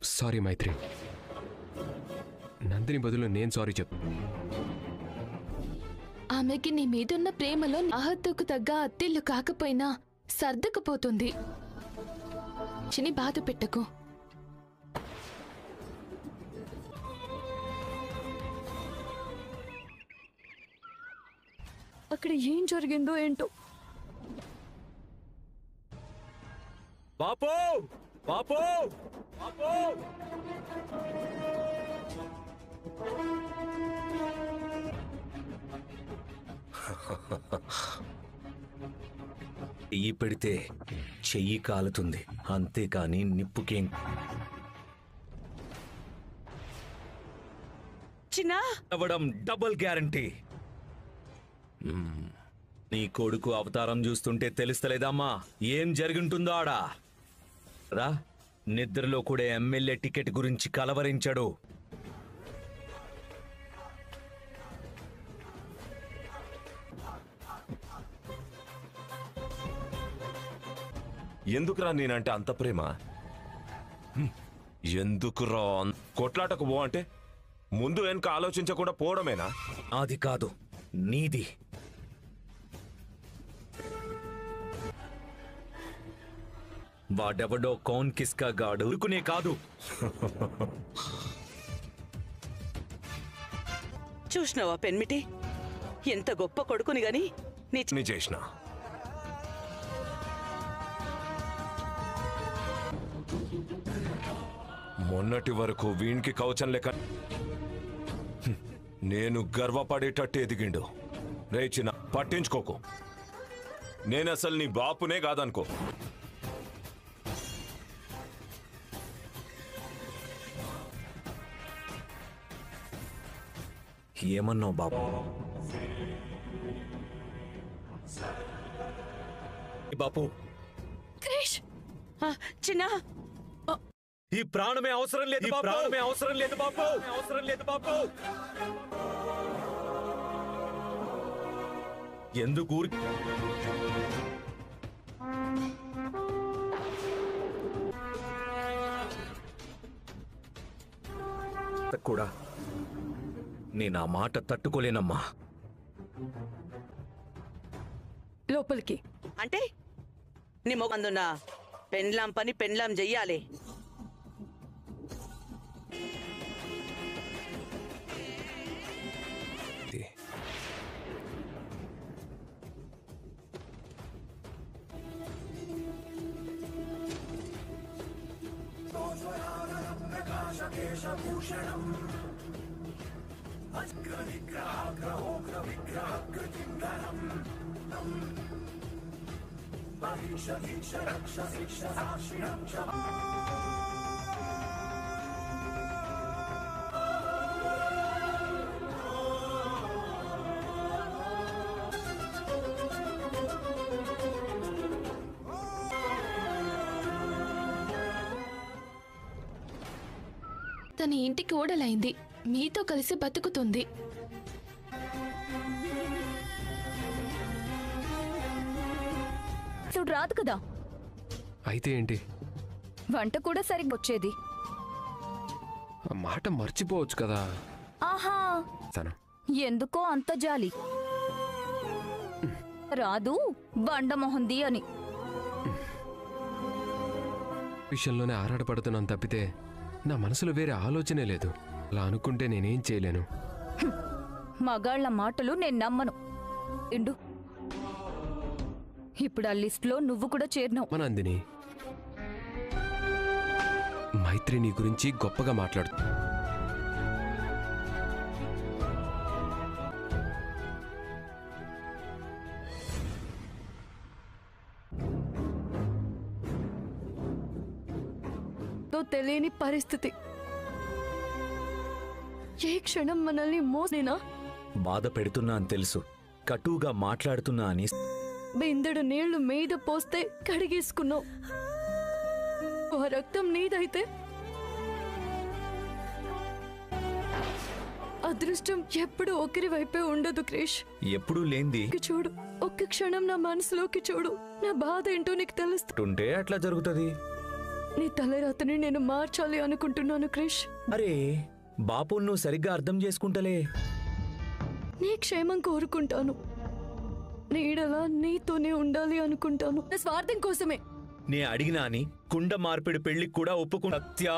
Sorry మైత్రి, నందిని బదులు నేను sorry చెప్పు. ఆమెకి నీ మీదున్న ప్రేమలో ఆహత్తుకు తగ్గ అత్తిల్లు కాకపోయినా సర్దుకుపోతుంది. చిని బాధ పెట్టకు. అక్కడ ఏం జరిగిందో ఏంటో. బాపు బాపు బాపు చెయ్యి పెడితే చెయ్యి కాలుతుంది, అంతేకాని నిప్పుకేం. చిన్నా అవ్వడం డబుల్ గ్యారంటీ. నీ కొడుకు అవతారం చూస్తుంటే తెలుస్తలేదమ్మా ఏం జరిగింటుందో ఆడా. రా, నిద్రలో కూడా ఎమ్మెల్యే టికెట్ గురించి కలవరించాడు. ఎందుకురా నేనంటే అంత ప్రేమ? ఎందుకురా కొట్లాటకు పో అంటే ముందు వెనుక ఆలోచించకుండా పోవడమేనా? అది కాదు, నీది. వాడెవడో కౌన్ కిస్కా గాడు ఉరుకునే కాదు. చూసినావా పెన్మిటి, ఎంత గొప్ప కొడుకుని గాని నీ చేసిన మొన్నటి వరకు వీనికి కవచం లేక నేను గర్వపడేటట్టు ఎదిగిండు. రే చిన్న, పట్టించుకోకు. నేనసలు నీ బాపునే కాదనుకో. ఏమన్నావు బాబు? బాపు, క్రిష్, చిన్నా ఈ ప్రాణమే అవసరం లేదు, ప్రాణమే అవసరం లేదు బాపు, అవసరం లేదు బాపు. ఎందుకు కూడా నేను ఆ మాట తట్టుకోలేనమ్మా. లోపలికి అంటే నీ మొగందున్న పెండ్లాం పని పెండ్లాం చెయ్యాలి. తన ఇంటికి ఓడలైంది, మీతో కలిసి బతుకుతుంది. చూడు రాదు కదా, అయితే ఏంటి? వంట కూడా సరిగ్గా వచ్చేది. ఆ మాట మర్చిపోవచ్చు కదా. ఆహా, ఎందుకో అంత జాలి. రాదు బండమొహంది అని విషయంలోనే ఆరాటపడుతున్నాను తప్పితే నా మనసులో వేరే ఆలోచనే లేదు. అలా అనుకుంటే నేనేం చేయలేను. మగాళ్ల మాటలు నేను నమ్మను. ఇండు, ఇప్పుడు ఆ లిస్ట్లో నువ్వు కూడా చేరినావు. నందిని, మైత్రి నీ గురించి గొప్పగా మాట్లాడు. తెలియని పరిస్థితి, ఏ క్షణం మనల్ని మోసేనా. బాధ పెడుతున్నా అని తెలుసు, కటువుగా మాట్లాడుతున్నా అని. బిందెడు నీళ్లు మీద పోస్తే కడిగేసుకున్నావు. ఆ రక్తం నీదైతే అదృష్టం ఎప్పుడు ఒకరి వైపే ఉండదు క్రిష్. ఎప్పుడూ లేంది. చూడు, ఒక్క క్షణం నా మనసులోకి చూడు. నా బాధ ఏంటో నీకు తెలుస్తుంటే అట్లా జరుగుతుంది. నీ తలరాతని నేను మార్చాలి అనుకుంటున్నాను క్రిష్. అరే బాపు నువ్వు సరిగ్గా అర్థం చేసుకుంటలే. నీ క్షేమం కోరుకుంటాను. నీడలా నీతోనే ఉండాలి అనుకుంటాను. నా స్వార్థం కోసమే. నే అడిగినా అని కుండ మార్పిడి పెళ్లికి కూడా ఒప్పుకుంటా. సత్యా,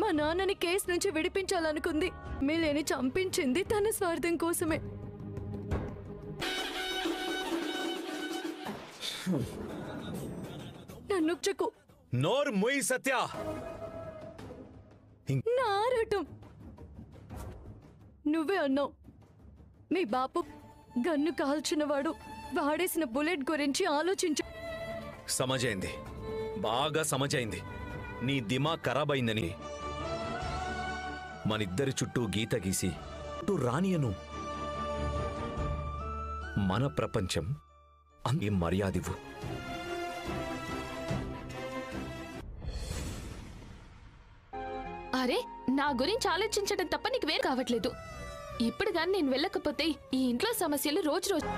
మా నాన్నని కేసు నుంచి విడిపించాలనుకుంది. మిలేని చంపించింది తన స్వార్థం కోసమే. నన్ను చెక్కు. నోరు మొయ్ సత్య. నా ఆరాటం నువ్వే అన్నావు. మీ బాపు గన్ను కాల్చినవాడు వాడేసిన బుల్లెట్ గురించి ఆలోచించు. సమజైంది, బాగా సమజైంది. నీ దిమాగ్ ఖరాబ్ అయిందని మనిద్దరి చుట్టూ గీత గీసి చుట్టూ రానియను. మన ప్రపంచం అంతే మర్యాదివు. అరే నా గురించి ఆలోచించడం తప్ప నీకు వేరు కావట్లేదు. ఇప్పుడు గాని నేను వెళ్ళకపోతే ఈ ఇంట్లో సమస్యలు రోజు రోజు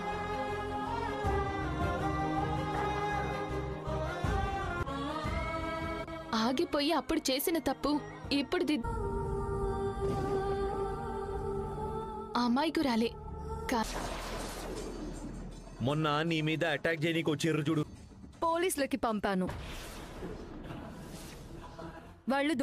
ఆగిపోయి అప్పుడు చేసిన తప్పు ఇప్పుడు అమ్మాయికురాలే మొన్న నీ మీద అటాక్ చేయనీకి వచ్చిర్రు చూడు. పోలీసులకి పంపాను. వాళ్ళు